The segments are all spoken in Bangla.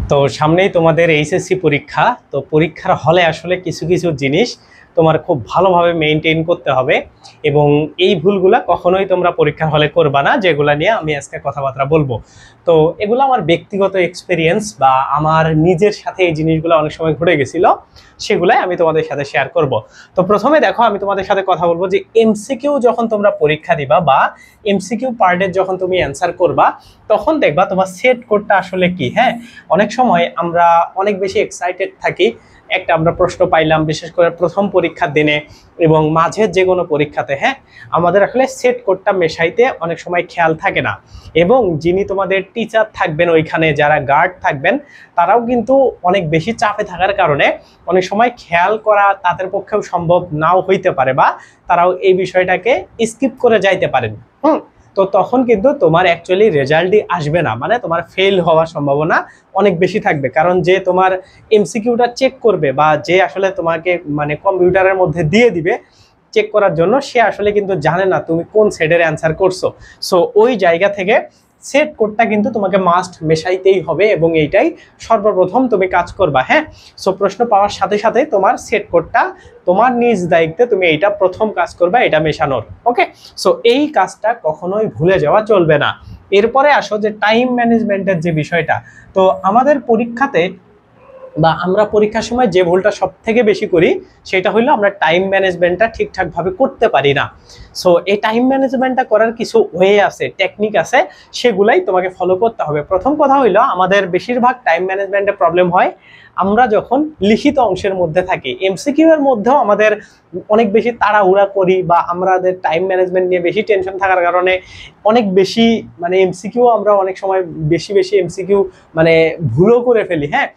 তো সামনেই তোমাদের এইচএসসি পরীক্ষা। তো পরীক্ষার হলে আসলে কিছু কিছু জিনিস তোমার খুব ভালোভাবে মেনটেন করতে হবে এবং এই ভুলগুলা কখনোই তোমরা পরীক্ষার হলে করবা না, যেগুলা নিয়ে আমি আজকে কথাবার্তা বলবো। তো এগুলো আমার ব্যক্তিগত এক্সপিরিয়েন্স বা আমার নিজের সাথে এই জিনিসগুলো অনেক সময় ঘটে গেছিল, সেগুলাই আমি তোমাদের সাথে শেয়ার করব। তো প্রথমে দেখো, আমি তোমাদের সাথে কথা বলবো যে এমসিকিউ যখন তোমরা পরীক্ষা দিবা বা এমসিকিউ পার্টের যখন তুমি অ্যান্সার করবা, তখন দেখবা তোমার সেট কোডটা আসলে কি। হ্যাঁ, অনেক সময় আমরা অনেক বেশি এক্সাইটেড থাকি, একটা আমরা প্রশ্ন পাইলাম বিশেষ করে প্রথম পরীক্ষার দিনে এবং মাঝের যে কোনো পরীক্ষাতে, হ্যাঁ, আমাদের আসলে সেট কোডটা মেশাইতে অনেক সময় খেয়াল থাকে না। এবং যিনি তোমাদের টিচার থাকবেন ওইখানে, যারা গার্ড থাকবেন, তারাও কিন্তু অনেক বেশি চাপে থাকার কারণে অনেক সময় খেয়াল করা তাদের পক্ষেও সম্ভব নাও হইতে পারে, বা তারাও এই বিষয়টাকে স্কিপ করে যাইতে পারেন। তো তখন কিন্তু তোমার অ্যাকচুয়ালি রেজাল্টই আসবে না, মানে তোমার ফেল হওয়ার সম্ভাবনা অনেক বেশি থাকবে। কারণ যে তোমার এমসিকিউটা চেক করবে বা যে আসলে তোমাকে মানে কম্পিউটারের মধ্যে দিয়ে দিবে চেক করার জন্য, সে আসলে কিন্তু জানে না তুমি কোন সেটের অ্যান্সার করছো। সো ওই জায়গা থেকে সেট কোডটা কিন্তু তোমাকে মাস্ট মেশাইতেই হবে এবং এইটাই সর্বপ্রথম তুমি কাজ করবা। হ্যাঁ, সো প্রশ্ন পাওয়ার সাথে সাথে তোমার সেট কোডটা তোমার নিজ দায়িত্বে তুমি এইটা প্রথম কাজ করবা, এটা মেশানোর। ওকে, সো এই কাজটা কখনোই ভুলে যাওয়া চলবে না। এরপরে আসো যে টাইম ম্যানেজমেন্টের যে বিষয়টা। তো আমাদের পরীক্ষাতে বা আমরা পরীক্ষার সময় যে ভুলটা সব থেকে বেশি করি, সেটা হলো আমরা টাইম ম্যানেজমেন্টটা ঠিকঠাকভাবে করতে পারি না। সো এই টাইম ম্যানেজমেন্টটা করার কিছু ওয়ে আছে, টেকনিক আছে, সেগুলাই তোমাকে ফলো করতে হবে। প্রথম কথা হইলো, আমাদের বেশিরভাগ টাইম ম্যানেজমেন্টে প্রবলেম হয় আমরা যখন লিখিত অংশের মধ্যে থাকি। এমসিকিউ এর মধ্যেও আমাদের অনেক বেশি তাড়াহুড়া করি বা আমাদের টাইম ম্যানেজমেন্ট নিয়ে বেশি টেনশন থাকার কারণে অনেক বেশি মানে এমসিকিউ আমরা অনেক সময় বেশি বেশি এমসিকিউ মানে ভুলও করে ফেলি। হ্যাঁ,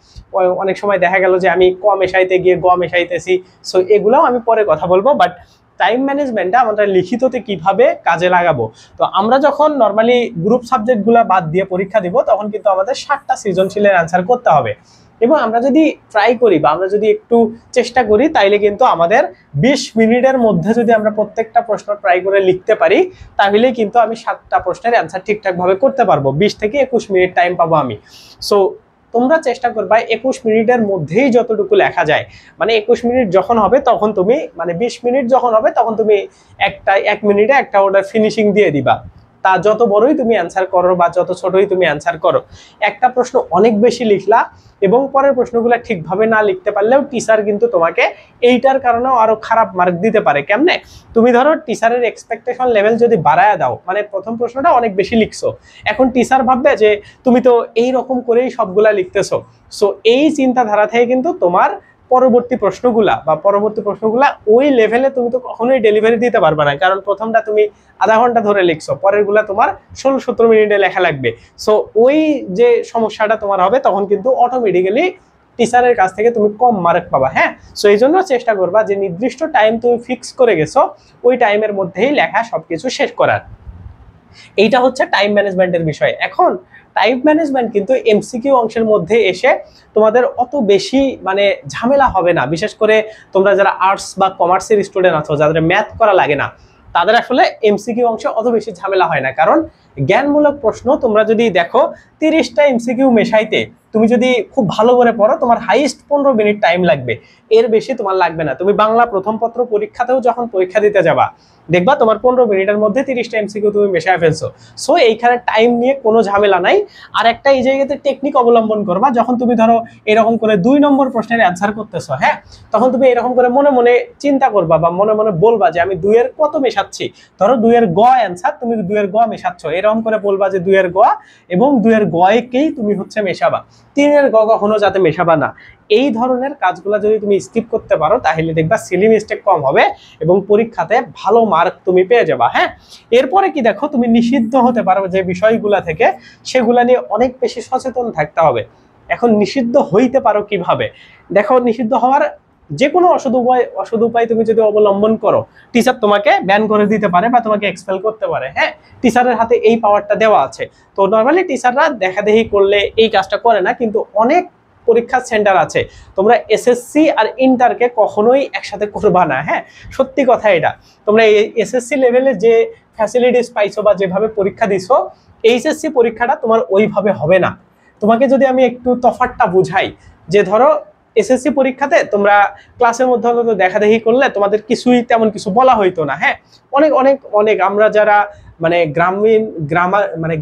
অনেক সময় দেখা গেল যে আমি ক মেশাইতে গিয়ে গ মেশাইতেছি। সো এগুলাও আমি পরে কথা বলবো, বাট টাইম ম্যানেজমেন্টটা আমরা লিখিততে কিভাবে কাজে লাগাবো। তো আমরা যখন নর্মালি গ্রুপ সাবজেক্টগুলো বাদ দিয়ে পরীক্ষা দিব, তখন কিন্তু আমাদের 7টা সৃজনশীলের অ্যান্সার করতে হবে এবং আমরা যদি ট্রাই করি বা আমরা যদি একটু চেষ্টা করি, তাইলে কিন্তু আমাদের 20 মিনিটের মধ্যে যদি আমরা প্রত্যেকটা প্রশ্ন ট্রাই করে লিখতে পারি, তাহলে কিন্তু আমি 7টা প্রশ্নের অ্যান্সার ঠিকঠাকভাবে করতে পারবো। 20 থেকে 21 মিনিট টাইম পাবো আমি। সো তোমরা চেষ্টা করবা 21 মিনিটের মধ্যেই যতটুকু লেখা যায়, মানে 21 মিনিট যখন হবে তখন তুমি মানে 20 মিনিট যখন হবে তখন তুমি 1 মিনিটে একটা অর্ডার ফিনিশিং দিয়ে দিবা। তা যত বড়ই তুমি অ্যান্সার করো বা যত ছোটই তুমি অ্যান্সার করো, একটা প্রশ্ন অনেক বেশি লিখলা এবং পরের প্রশ্নগুলো ঠিকভাবে না লিখতে পারলেও টিচার কিন্তু তোমাকে এইটার কারণেও আরো খারাপ মার্ক দিতে পারে। কেমনে? তুমি ধরো টিচারের এক্সপেকটেশন লেভেল যদি বাড়ায় দাও, মানে প্রথম প্রশ্নটা অনেক বেশি লিখছো, এখন টিচার ভাববে যে তুমি তো এই রকম করেই সবগুলা লিখতেছো। সো এই চিন্তাধারা থেকে কিন্তু তোমার পরবর্তী প্রশ্নগুলা ওই লেভেলে তুমি তো কখনোই ডেলিভারি দিতে পারবে না, কারণ প্রথমটা তুমি আধা ঘন্টা ধরে লিখছো, পরের গুলা তোমার 16-17 মিনিটে লেখা লাগবে। সো ওই যে সমস্যাটা তোমার হবে, তখন কিন্তু অটোমেটিক্যালি টিচারের কাছ থেকে তুমি কম মার্ক পাবা। হ্যাঁ, সো এই জন্য চেষ্টা করবা যে নির্দিষ্ট টাইম তুমি ফিক্স করে গেছো, ওই টাইমের মধ্যেই লেখা সবকিছু শেষ করার। এইটা হচ্ছে টাইম ম্যানেজমেন্টের বিষয়। এখন টাইম ম্যানেজমেন্ট কিন্তু এমসিকিউ অংশের মধ্যে এসে তোমাদের অত বেশি মানে ঝামেলা হবে না। বিশেষ করে তোমরা যারা আর্টস বা কমার্সের স্টুডেন্ট আছো, যাদের ম্যাথ করা লাগে না, তাদের আসলে এমসিকিউ অংশে অত বেশি ঝামেলা হয় না। কারণ জ্ঞানমূলক প্রশ্ন তোমরা যদি দেখো 30টা এমসিকিউ মেশাইতে তুমি যদি খুব ভালো করে পড়ো, তোমার হাইস্ট 15 মিনিট টাইম লাগবে, এর বেশি তোমার লাগবে না। তুমি বাংলা প্রথম পত্র পরীক্ষাতেও যখন পরীক্ষা দিতে যাবা, দেখবা তোমার 15 মিনিটের মধ্যে 30টা এমসিকিউ তুমি মেশায় ফেলছো। সো এইখানে টাইম নিয়ে কোনো ঝামেলা নাই। আর একটা এই জায়গাতে টেকনিক অবলম্বন করবা, যখন তুমি ধরো এরকম করে 2 নম্বর প্রশ্নের অ্যান্সার করতেছো, হ্যাঁ, তখন তুমি এরকম করে মনে মনে চিন্তা করবা বা মনে মনে বলবা যে আমি 2 এর কত মেশাচ্ছি। ধরো 2 এর গ অ্যান্সার, তুমি 2 এর গ মেশাচ্ছ, এরকম করে বলবা যে 2 এর গ এবং 2 এর গকেই তুমি হচ্ছে মেশাবা, 3 এর গ কখনো যাতে মেশাবা না। এই ধরনের কাজগুলো যদি তুমি স্কিপ করতে পারো, তাহলে দেখবা সিলি মিস্টেক কম হবে এবং পরীক্ষাতে ভালো মার্ক তুমি পেয়ে যাবা। হ্যাঁ, এরপরে কি দেখো, তুমি নিষিদ্ধ হতে পারো যে বিষয়গুলা থেকে, সেগুলা নিয়ে অনেক বেশি সচেতন থাকতে হবে। এখন নিষিদ্ধ হইতে পারো কিভাবে? দেখো, নিষিদ্ধ হওয়ার যে কোনো অসৎ উপায় তুমি যদি অবলম্বন করো, টিচার তোমাকে ব্যান করে দিতে পারে বা তোমাকে এক্সপেল করতে পারে। হ্যাঁ, টিচারের হাতে এই পাওয়ারটা দেওয়া আছে। তো নর্মালি টিচাররা দেখাদেখি করলে এই কাজটা করে না, কিন্তু অনেক পরীক্ষা সেন্টার আছে, তোমরা এসএসসি আর ইন্টারকে কখনোই একসাথে করবা না। হ্যাঁ, সত্যি কথা এটা। তোমরা এসএসসি লেভেলে যে ফ্যাসিলিটিস পাইছো বা যেভাবে পরীক্ষা দিছো, এইচএসসি পরীক্ষাটা তোমার ওইভাবে হবে না। তোমাকে যদি আমি একটু তফাৎটা বুঝাই, যে ধরো এসএসসি পরীক্ষাতে তোমরা ক্লাসের মধ্যে হয়তো দেখাদেখি করলে তোমাদের কিছুই তেমন কিছু বলা হইতো না, হ্যাঁ। অনেক অনেক অনেক আমরা যারা মানে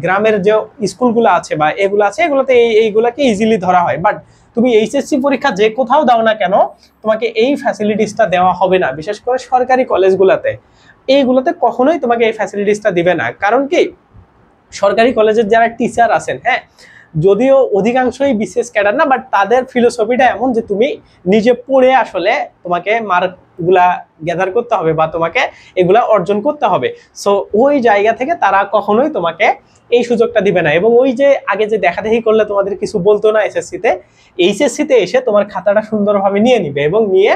গ্রামের যে স্কুলগুলো আছে বা এগুলো আছে, এগুলোতে এইগুলাকে ইজিলি ধরা হয়। বাট তুমি এইচএসসি পরীক্ষা যে কোথাও দাও না কেন, তোমাকে এই ফ্যাসিলিটিসটা দেওয়া হবে না। বিশেষ করে সরকারি কলেজগুলোতে, এইগুলোতে কখনোই তোমাকে এই ফ্যাসিলিটিসটা দিবে না। কারণ কি, সরকারি কলেজের যারা টিচার আছেন, হ্যাঁ, যদিও অধিকাংশই বিসিএস ক্যাডার না, বাট তাদের ফিলোসফিটা এমন যে তুমি নিজে পড়ে আসলে তোমাকে মার্কগুলা গ্যাদার করতে হবে বা তোমাকে এগুলা অর্জন করতে হবে। সো ওই জায়গা থেকে তারা কখনোই তোমাকে এই সুযোগটা দিবে না। এবং ওই যে আগে যে দেখাদেখি করলে তোমাদের কিছু বলতো না এসএসসিতে, এইচএসসিতে এসে তোমার খাতাটা সুন্দরভাবে নিয়ে নিবে এবং নিয়ে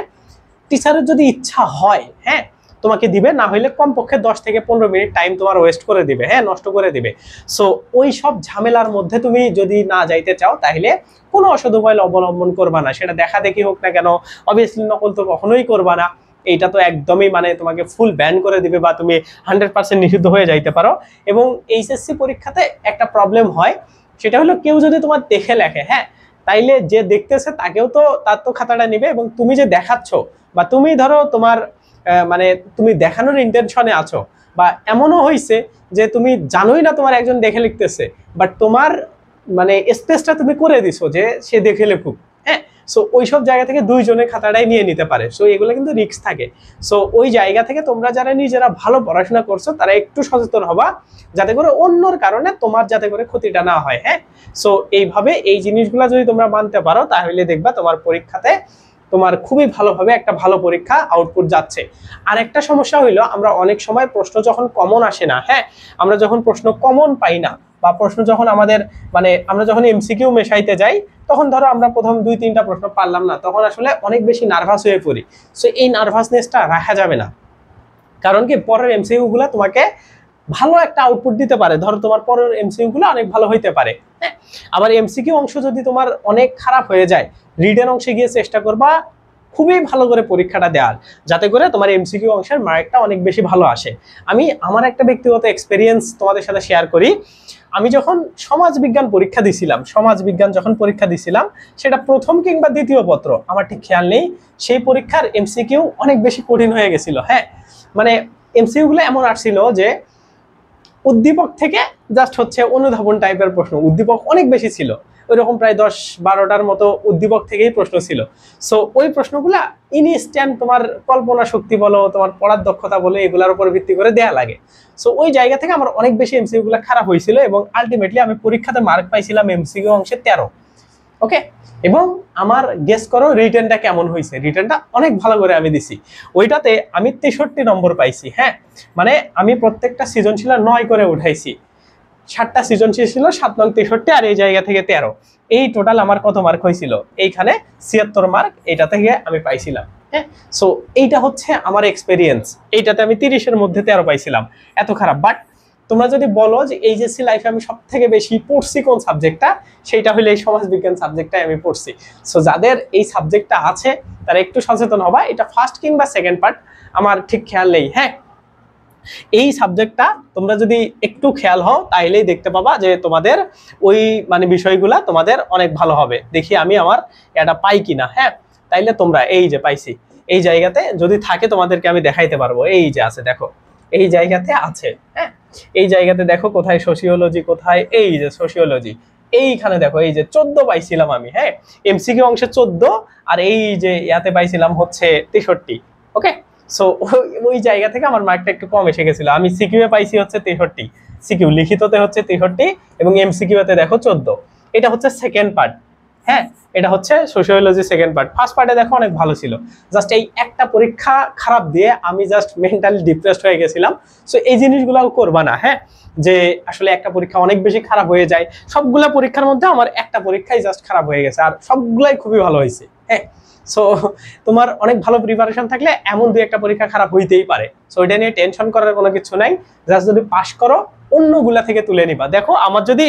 টিচারের যদি ইচ্ছা হয়, হ্যাঁ, তোমাকে দিবে, না হইলে কমপক্ষে 10 থেকে 15 মিনিট টাইম তোমার ওয়েস্ট করে দিবে, হ্যাঁ, নষ্ট করে দিবে। সো ওই সব ঝামেলার মধ্যে তুমি যদি না যাইতে চাও, তাহলে কোনো অসৎ উপায় অবলম্বন করবা না। সেটা দেখা দেখি হোক না কেন, অবভিয়াসলি নকল তো কখনোই করবা না। এইটা তো একদমই মানে তোমাকে ফুল ব্যান করে দিবে বা তুমি 100% নিষিদ্ধ হয়ে যাইতে পারো। এবং এইচএসসি পরীক্ষাতে একটা প্রবলেম হয়, সেটা হলো কেউ যদি তোমার দেখে লেখে, হ্যাঁ, তাইলে যে দেখতেছে তাকেও তো তার তো খাতাটা নিবে, এবং তুমি যে দেখাচ্ছ বা তুমি ধরো তোমার মানে তুমি দেখানোর ইন্টেনশনে আছো, বা এমনও হয়েছে যে তুমি জানোই না তোমার একজন দেখে লিখতেছে, বাট তোমার মানে স্পেসটা তুমি করে দিছো যে সে দেখে লিখুক, হ্যাঁ। সো ওইসব জায়গা থেকে দুইজনের খাতাটাই নিয়ে নিতে পারে। সো এগুলো কিন্তু রিস্ক থাকে। সো ওই জায়গা থেকে তোমরা যারা নিজেরা ভালো পড়াশোনা করছো তারা একটু সচেতন হবা, যাতে করে অন্যর কারণে তোমার যাতে করে ক্ষতিটা না হয়, হ্যাঁ। সো এইভাবে এই জিনিসগুলো যদি তোমরা মানতে পারো, তাহলে দেখবা তোমার পরীক্ষাতে তোমার খুবই ভালোভাবে একটা ভালো পরীক্ষা আউটপুট যাচ্ছে। আর একটা সমস্যা হইলো, আমরা অনেক সময় প্রশ্ন যখন কমন আসে না, হ্যাঁ, আমরা যখন প্রশ্ন কমন পাই না, বা প্রশ্ন যখন আমাদের মানে আমরা যখন এমসিকিউ মেশাইতে যাই, তখন ধরো আমরা প্রথম 2-3টা প্রশ্ন পারলাম না, তখন আসলে অনেক বেশি নার্ভাস হয়ে পড়ি। সো এই নার্ভাসনেসটা রাখা যাবে না। কারণ কি, পরের এমসিকিউ গুলা তোমাকে ভালো একটা আউটপুট দিতে পারে। ধরো তোমার পরের এমসিকিউ গুলো অনেক ভালো হইতে পারে, হ্যাঁ। আবার এমসিকিউ অংশ যদি তোমার অনেক খারাপ হয়ে যায়, রিটেন অংশে গিয়ে চেষ্টা করবা খুবই ভালো করে পরীক্ষাটা দেওয়ার, যাতে করে তোমার এমসিকিউ অংশের মার্কটা অনেক বেশি ভালো আসে। আমি আমার একটা ব্যক্তিগত এক্সপেরিয়েন্স তোমাদের সাথে শেয়ার করি। আমি যখন সমাজবিজ্ঞান পরীক্ষা দিছিলাম, সেটা প্রথম কিংবা দ্বিতীয় পত্র আমার ঠিক খেয়াল নেই, সেই পরীক্ষার এমসিকিউ অনেক বেশি কঠিন হয়ে গেছিল, হ্যাঁ। মানে এমসিকিউ গুলো এমন আসছিল যে উদ্দীপক থেকে জাস্ট হচ্ছে অনুধাবন টাইপের প্রশ্ন, উদ্দীপক অনেক বেশি ছিল, ওইরকম প্রায় 10-12টার মতো উদ্দীপক থেকেই প্রশ্ন ছিল। সো ওই প্রশ্নগুলা ইনস্ট্যান্ট তোমার কল্পনা শক্তি বলো, তোমার পড়ার দক্ষতা বলো, এগুলোর উপর ভিত্তি করে দেয়া লাগে। সো ওই জায়গা থেকে আমার অনেক বেশি এমসিকিউ গুলো খারাপ হয়েছিল, এবং আলটিমেটলি আমি পরীক্ষাতে মার্ক পাইছিলাম এমসিকিউ অংশে 13, ওকে। এবং আমার গেস করো রিটেনটা কেমন হয়েছে? রিটেনটা অনেক ভালো করে আমি দিছি, ওইটাতে আমি 63 নম্বর পাইছি, হ্যাঁ। মানে আমি প্রত্যেকটা সৃজনশীল 9 করে উঠাইছি, 7টা সৃজনশীল ছিল, 7 নং 63, আর এই জায়গা থেকে 13। এই টোটাল আমার কত মার্ক হয়েছিল? এইখানে 76 মার্ক এটা থেকে আমি পাইছিলাম, হ্যাঁ। সো এইটা হচ্ছে আমার এক্সপেরিয়েন্স, এইটাতে আমি 30-এর মধ্যে 13 পাইছিলাম, এত খারাপ। বাট তোমরা যদি বলো যে এইচএসসি লাইফে আমি সব থেকে বেশি পড়ছি কোন সাবজেক্টটা, সেইটা হলে এই সমাজবিজ্ঞান সাবজেক্টটাই আমি পড়ছি। সো যাদের এই সাবজেক্টটা আছে তারা একটু সচেতন হবা। এটা ফার্স্ট কিংবা সেকেন্ড পার্ট আমার ঠিক খেয়াল নেই, হ্যাঁ। এই সাবজেক্টটা তোমরা যদি একটু খেয়াল হও, তাইলেই দেখতে পাবা যে তোমাদের ওই মানে বিষয়গুলা তোমাদের অনেক ভালো হবে। দেখি আমি আমার এটা পাই কিনা, হ্যাঁ। তাইলে তোমরা এই যে পাইছি, এই জায়গাতে যদি থাকে তোমাদেরকে আমি দেখাইতে পারবো। এই যে আছে, দেখো এই জায়গাতে আছে, হ্যাঁ। এই জায়গাতে দেখো কোথায় সোশিওলজি, কোথায় এই যে সোশিওলজি, এইখানে দেখো এই যে 14 পাইছিলাম আমি, হ্যাঁ, এমসিকিউ অংশে 14, আর এই যে ইয়াতে পাইছিলাম হচ্ছে 63, ওকে। সো ওই জায়গা থেকে আমার মার্কটা একটু কম এসে গেছিল। আমি সিকিউ এ পাইছি হচ্ছে 63, সিকিউ লিখিততে হচ্ছে 63, এবং এমসিকিউ তে দেখো 14। এটা হচ্ছে সেকেন্ড পার্ট, হ্যাঁ, এটা হচ্ছে সোশিওলজি সেকেন্ড পার্ট। ফার্স্ট পার্টে দেখো অনেক ভালো ছিল, জাস্ট এই একটা পরীক্ষা খারাপ দিয়ে আমি জাস্ট মেন্টালি ডিপ্রেসড হয়ে গেছিলাম। সো এই জিনিসগুলোও করবা না, হ্যাঁ, যে আসলে একটা পরীক্ষা অনেক বেশি খারাপ হয়ে যায়। সবগুলা পরীক্ষার মধ্যে আমার একটা পরীক্ষাই জাস্ট খারাপ হয়ে গেছে, আর সবগুলাই খুবই ভালো হয়েছে, হ্যাঁ। সো তোমার অনেক ভালো প্রিপারেশন থাকলে এমন 2-1টা পরীক্ষা খারাপ হইতেই পারে। সো এটা নিয়ে টেনশন করার কোনো কিছু নাই, জাস্ট যদি পাস করো অন্যগুলা থেকে তুলে নিবা। দেখো আমার যদি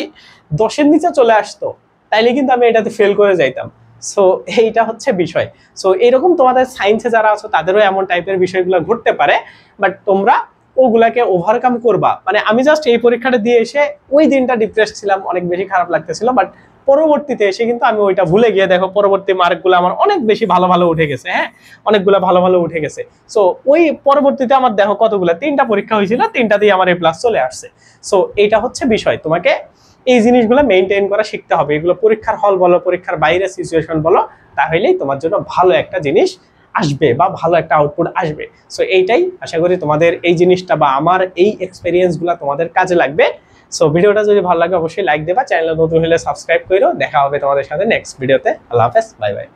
10-এর নিচে চলে আসতো, তাইলে কিন্তু আমি এটাতে ফেল করে যাইতাম। সো এইটা হচ্ছে বিষয়। সো এরকম তোমাদের সায়েন্সে যারা আছো তাদেরও এমন টাইপের বিষয়গুলো ঘটতে পারে, বাট তোমরা ওগুলাকে ওভারকাম করবা। মানে আমি জাস্ট এই পরীক্ষাটা দিয়ে এসে ওই দিনটা ডিপ্রেসড ছিলাম, অনেক বেশি খারাপ লাগতেছিল, বাট পরবর্তীতে এসে কিন্তু আমি ওইটা ভুলে গিয়ে দেখো পরবর্তী মার্কগুলো আমার অনেক বেশি ভালো ভালো উঠে গেছে, হ্যাঁ অনেকগুলো ভালো ভালো উঠে গেছে। সো ওই পরবর্তীতে আমার দেখো কতগুলো 3টা পরীক্ষা হয়েছিল, 3টাতেই আমার A+ চলে আসছে। সো এইটা হচ্ছে বিষয়, তোমাকে এই জিনিসগুলো মেইনটেইন করা শিখতে হবে। এগুলো পরীক্ষার হল বলো, পরীক্ষার বাইরে সিচুয়েশন বলো, তাহলেই তোমার জন্য ভালো একটা জিনিস আসবে বা ভালো একটা আউটপুট আসবে। সো এইটাই আশা করি তোমাদের এই জিনিসটা বা আমার এই এক্সপেরিয়েন্সগুলো তোমাদের কাজে লাগবে। সো ভিডিওটা যদি ভালো লাগে অবশ্যই লাইক দেবা, চ্যানেলে নতুন হলে সাবস্ক্রাইব করো। দেখা হবে তোমাদের সাথে নেক্সট ভিডিওতে। আল্লাহ হাফেজ, বাই বাই।